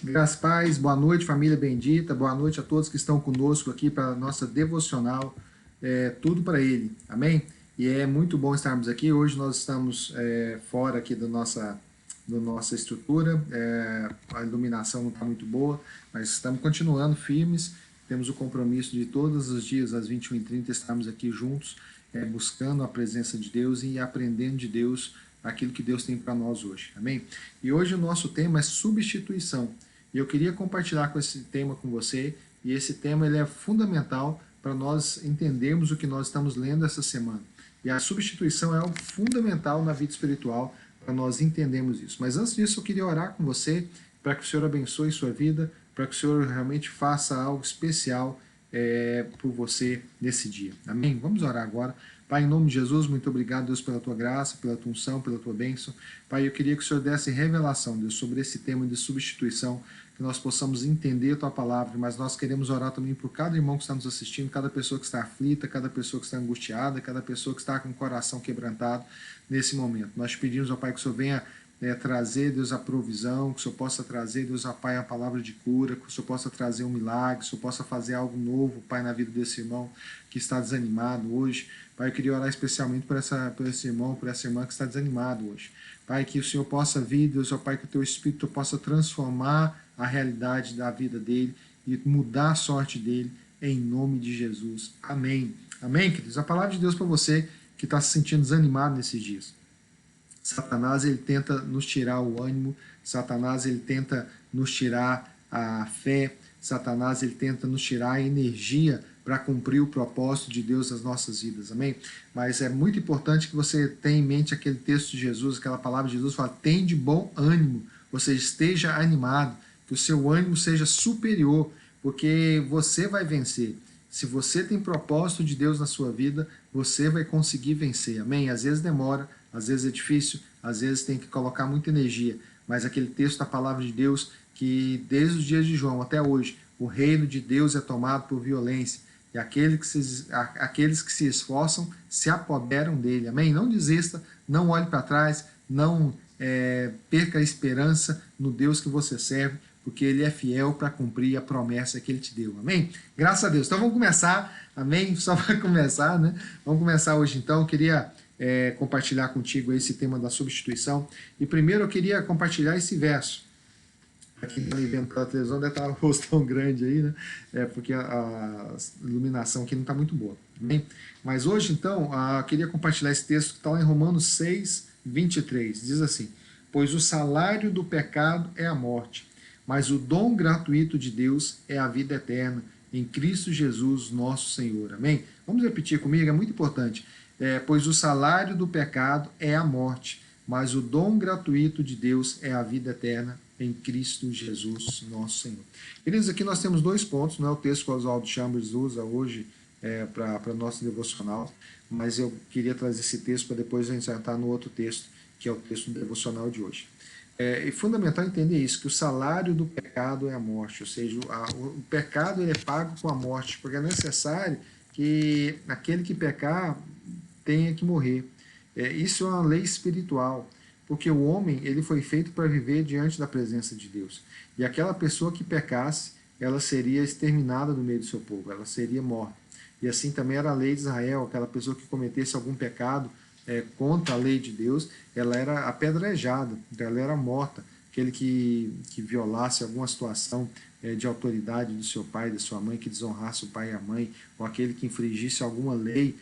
Graças, paz, boa noite, família bendita, boa noite a todos que estão conosco aqui para a nossa devocional, tudo para Ele, amém? E é muito bom estarmos aqui. Hoje nós estamos fora aqui da nossa estrutura, a iluminação não está muito boa, mas estamos continuando firmes. Temos o compromisso de todos os dias, às 21h30, estarmos aqui juntos, buscando a presença de Deus e aprendendo de Deus aquilo que Deus tem para nós hoje, amém? E hoje o nosso tema é substituição. E eu queria compartilhar com esse tema com você, e esse tema ele é fundamental para nós entendermos o que nós estamos lendo essa semana. E a substituição é algo fundamental na vida espiritual para nós entendermos isso. Mas antes disso, eu queria orar com você para que o Senhor abençoe sua vida, para que o Senhor realmente faça algo especial por você nesse dia. Amém? Vamos orar agora. Pai, em nome de Jesus, muito obrigado, Deus, pela tua graça, pela tua unção, pela tua bênção. Pai, eu queria que o Senhor desse revelação, Deus, sobre esse tema de substituição, que nós possamos entender a tua palavra, mas nós queremos orar também por cada irmão que está nos assistindo, cada pessoa que está aflita, cada pessoa que está angustiada, cada pessoa que está com o coração quebrantado nesse momento. Nós pedimos, ó Pai, que o Senhor venha trazer, Deus, a provisão, que o Senhor possa trazer, Deus, ó Pai, a palavra de cura, que o Senhor possa trazer um milagre, que o Senhor possa fazer algo novo, Pai, na vida desse irmão que está desanimado hoje. Pai, eu queria orar especialmente por esse irmão, por essa irmã que está desanimado hoje. Pai, que o Senhor possa vir, Deus, ó Pai, que o Teu Espírito possa transformar a realidade da vida dele e mudar a sorte dele, em nome de Jesus. Amém. Amém, queridos? A palavra de Deus para você que está se sentindo desanimado nesses dias. Satanás, ele tenta nos tirar o ânimo, Satanás, ele tenta nos tirar a fé, Satanás, ele tenta nos tirar a energia para cumprir o propósito de Deus nas nossas vidas, amém? Mas é muito importante que você tenha em mente aquele texto de Jesus, aquela palavra de Jesus, fala, tem de bom ânimo, ou seja, esteja animado, que o seu ânimo seja superior, porque você vai vencer. Se você tem propósito de Deus na sua vida, você vai conseguir vencer, amém? Às vezes demora, às vezes é difícil, às vezes tem que colocar muita energia, mas aquele texto da palavra de Deus, que desde os dias de João até hoje, o reino de Deus é tomado por violência, e aqueles que se esforçam se apoderam dele, amém? Não desista, não olhe para trás, não perca a esperança no Deus que você serve, porque ele é fiel para cumprir a promessa que ele te deu, amém? Graças a Deus. Então vamos começar, amém? Só para começar, né? Vamos começar hoje então. Eu queria compartilhar contigo esse tema da substituição, e primeiro eu queria compartilhar esse verso. Aqui está me vendo pela televisão, deve estar um rosto tão grande aí, né? Porque a iluminação aqui não está muito boa, amém? Mas hoje então eu queria compartilhar esse texto que está lá em Romanos 6, 23, diz assim, pois o salário do pecado é a morte, mas o dom gratuito de Deus é a vida eterna, em Cristo Jesus, nosso Senhor. Amém? Vamos repetir comigo, é muito importante. Pois o salário do pecado é a morte, mas o dom gratuito de Deus é a vida eterna, em Cristo Jesus, nosso Senhor. Queridos, aqui nós temos dois pontos, não é o texto que o Oswaldo Chambers usa hoje para nosso devocional, mas eu queria trazer esse texto para depois a gente entrar no outro texto, que é o texto do devocional de hoje. É fundamental entender isso, que o salário do pecado é a morte, ou seja, o pecado ele é pago com a morte, porque é necessário que aquele que pecar tenha que morrer. Isso é uma lei espiritual, porque o homem ele foi feito para viver diante da presença de Deus. E aquela pessoa que pecasse, ela seria exterminada do meio do seu povo, ela seria morta. E assim também era a lei de Israel, aquela pessoa que cometesse algum pecado contra a lei de Deus, ela era apedrejada, ela era morta. Aquele que violasse alguma situação de autoridade do seu pai, da sua mãe, que desonrasse o pai e a mãe, ou aquele que infringisse alguma lei,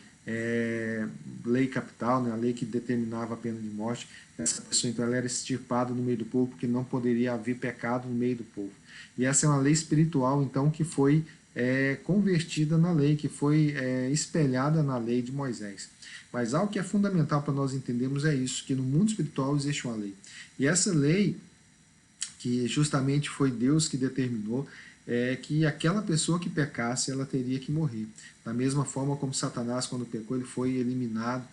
lei capital, né, a lei que determinava a pena de morte, essa pessoa então ela era extirpada no meio do povo, porque não poderia haver pecado no meio do povo. E essa é uma lei espiritual então que foi convertida na lei, que foi espelhada na lei de Moisés. Mas algo que é fundamental para nós entendermos é isso, que no mundo espiritual existe uma lei. E essa lei, que justamente foi Deus que determinou, que aquela pessoa que pecasse, ela teria que morrer. Da mesma forma como Satanás, quando pecou, ele foi eliminado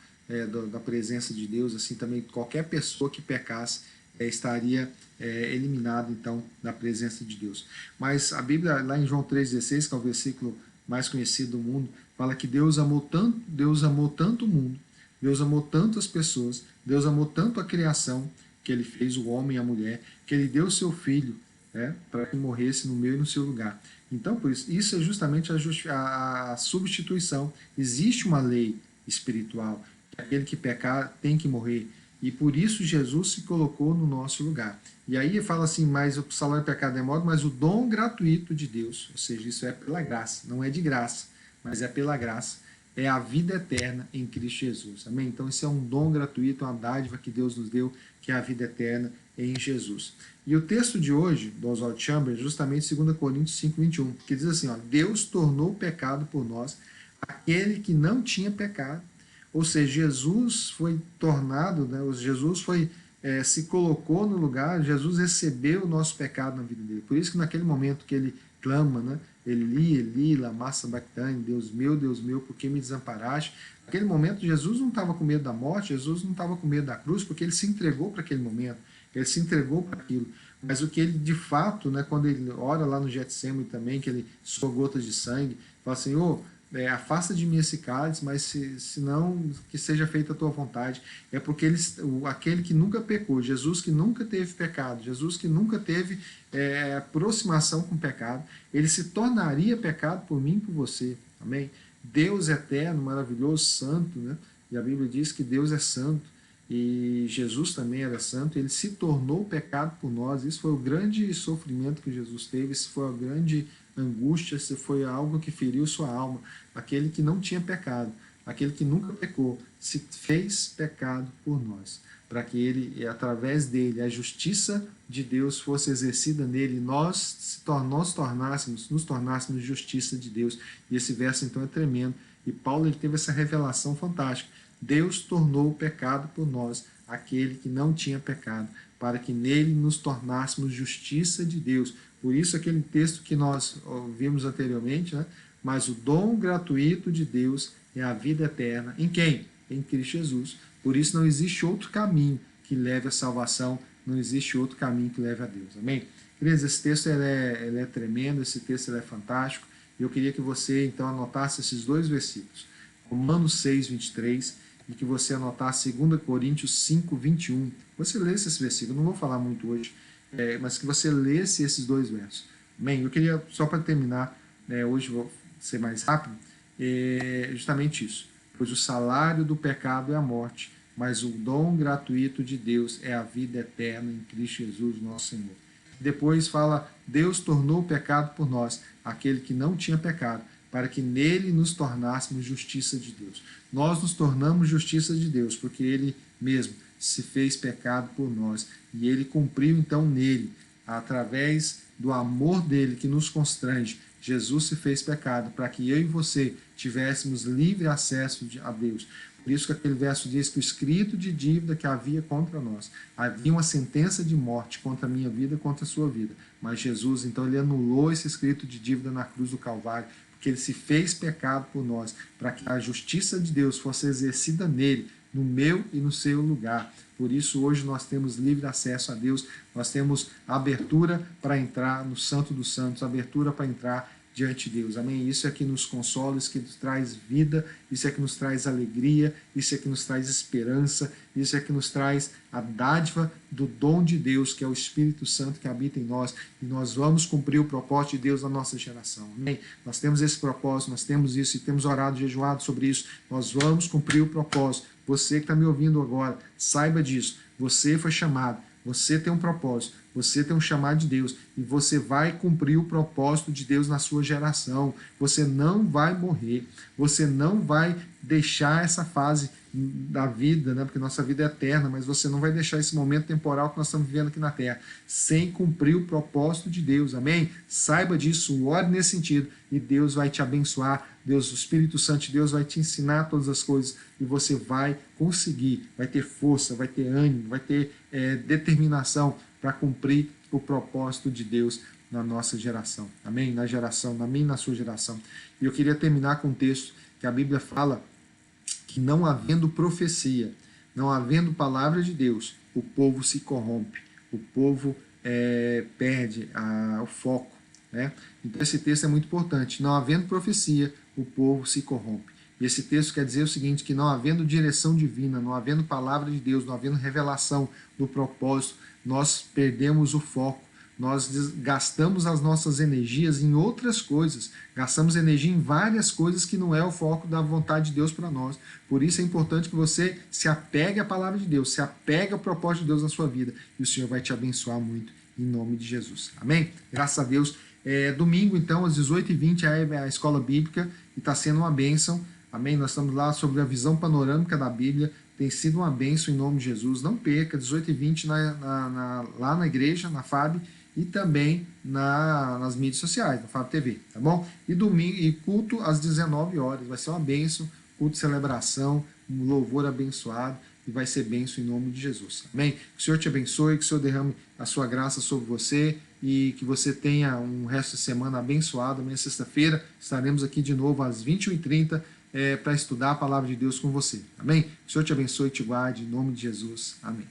da presença de Deus, assim também qualquer pessoa que pecasse estaria eliminado, então, da presença de Deus. Mas a Bíblia, lá em João 3,16, que é o versículo mais conhecido do mundo, fala que Deus amou tanto o mundo, Deus amou tanto as pessoas, Deus amou tanto a criação, que ele fez o homem e a mulher, que ele deu o seu filho para que morresse no meu e no seu lugar. Então, por isso é justamente a substituição. Existe uma lei espiritual, que aquele que pecar tem que morrer, e por isso Jesus se colocou no nosso lugar. E aí fala assim, mas o salário do pecado é morte, mas o dom gratuito de Deus, ou seja, isso é pela graça, não é de graça, mas é pela graça, é a vida eterna em Cristo Jesus. Amém? Então isso é um dom gratuito, uma dádiva que Deus nos deu, que é a vida eterna em Jesus. E o texto de hoje, do Oswald Chambers, é justamente 2 Coríntios 5:21, que diz assim, ó, Deus tornou pecado por nós aquele que não tinha pecado. Ou seja, Jesus foi tornado, né, Jesus se colocou no lugar, Jesus recebeu o nosso pecado na vida dele. Por isso que naquele momento que ele clama, né, Eli, Eli, lama sabachthani, Deus meu, por que me desamparaste? Naquele momento Jesus não estava com medo da morte, Jesus não estava com medo da cruz, porque ele se entregou para aquele momento, ele se entregou para aquilo. Mas o que ele de fato, né, quando ele ora lá no Getsemane também, que ele suou gotas de sangue, fala assim, afasta de mim esse cálice, mas se não, que seja feita a tua vontade. É porque aquele que nunca pecou, Jesus que nunca teve pecado, Jesus que nunca teve aproximação com o pecado, ele se tornaria pecado por mim e por você. Amém? Deus eterno, maravilhoso, santo, né? E a Bíblia diz que Deus é santo, e Jesus também era santo, ele se tornou pecado por nós. Isso foi o grande sofrimento que Jesus teve, isso foi a grande angústia, isso foi algo que feriu sua alma. Aquele que não tinha pecado, aquele que nunca pecou, se fez pecado por nós, para que ele, através dele, a justiça de Deus fosse exercida nele, e nos tornássemos justiça de Deus. E esse verso então é tremendo, e Paulo ele teve essa revelação fantástica. Deus tornou o pecado por nós, aquele que não tinha pecado, para que nele nos tornássemos justiça de Deus. Por isso aquele texto que nós vimos anteriormente, né? Mas o dom gratuito de Deus é a vida eterna. Em quem? Em Cristo Jesus. Por isso não existe outro caminho que leve à salvação, não existe outro caminho que leve a Deus. Amém? Queridos, esse texto ele é tremendo, esse texto ele é fantástico, e eu queria que você então anotasse esses dois versículos. Romanos 6:23, e que você anotasse 2 Coríntios 5:21. Você lesse esse versículo, eu não vou falar muito hoje, mas que você lesse esses dois versos. Amém? Eu queria, só para terminar, hoje vou ser mais rápido, justamente isso. Pois o salário do pecado é a morte, mas o dom gratuito de Deus é a vida eterna em Cristo Jesus, nosso Senhor. Depois fala, Deus tornou o pecado por nós, aquele que não tinha pecado, para que nele nos tornássemos justiça de Deus. Nós nos tornamos justiça de Deus, porque ele mesmo se fez pecado por nós, e ele cumpriu então nele, através do amor dele que nos constrange. Jesus se fez pecado para que eu e você tivéssemos livre acesso a Deus. Por isso que aquele verso diz que o escrito de dívida que havia contra nós, havia uma sentença de morte contra a minha vida, contra a sua vida. Mas Jesus, então, ele anulou esse escrito de dívida na cruz do Calvário, porque ele se fez pecado por nós, para que a justiça de Deus fosse exercida nele, no meu e no seu lugar. Por isso, hoje nós temos livre acesso a Deus, nós temos abertura para entrar no Santo dos Santos, abertura para entrar diante de Deus. Amém? Isso é que nos consola, isso é que nos traz vida, isso é que nos traz alegria, isso é que nos traz esperança, isso é que nos traz a dádiva do dom de Deus, que é o Espírito Santo que habita em nós, e nós vamos cumprir o propósito de Deus na nossa geração. Amém? Nós temos esse propósito, nós temos isso, e temos orado, jejuado sobre isso. Nós vamos cumprir o propósito. Você que está me ouvindo agora, saiba disso. Você foi chamado, você tem um propósito, você tem um chamado de Deus, e você vai cumprir o propósito de Deus na sua geração. Você não vai morrer, você não vai deixar essa fase da vida, né? Porque nossa vida é eterna, mas você não vai deixar esse momento temporal que nós estamos vivendo aqui na Terra sem cumprir o propósito de Deus. Amém? Saiba disso, ore nesse sentido, e Deus vai te abençoar. Deus, o Espírito Santo de Deus vai te ensinar todas as coisas, e você vai conseguir, vai ter força, vai ter ânimo, vai ter determinação para cumprir o propósito de Deus na nossa geração. Amém? Na geração, na minha e na sua geração. E eu queria terminar com um texto que a Bíblia fala que não havendo profecia, não havendo palavra de Deus, o povo se corrompe, o povo perde o foco. Né? Então esse texto é muito importante. Não havendo profecia, o povo se corrompe. E esse texto quer dizer o seguinte, que não havendo direção divina, não havendo palavra de Deus, não havendo revelação do propósito, nós perdemos o foco, nós gastamos as nossas energias em outras coisas, gastamos energia em várias coisas que não é o foco da vontade de Deus para nós. Por isso é importante que você se apegue à palavra de Deus, se apegue ao propósito de Deus na sua vida, e o Senhor vai te abençoar muito, em nome de Jesus. Amém? Graças a Deus. Domingo, então, às 18h20, é a escola bíblica, e está sendo uma bênção. Amém? Nós estamos lá sobre a visão panorâmica da Bíblia. Tem sido uma bênção em nome de Jesus. Não perca, 18h20 lá na igreja, na FAB, e também nas mídias sociais, na FAB TV, tá bom? E domingo, e culto às 19 horas. Vai ser uma bênção, culto de celebração, um louvor abençoado, e vai ser bênção em nome de Jesus. Amém? Que o Senhor te abençoe, que o Senhor derrame a sua graça sobre você, e que você tenha um resto de semana abençoado. Amanhã, sexta-feira, estaremos aqui de novo às 21h30 para estudar a palavra de Deus com você. Amém? Que o Senhor te abençoe e te guarde, em nome de Jesus. Amém.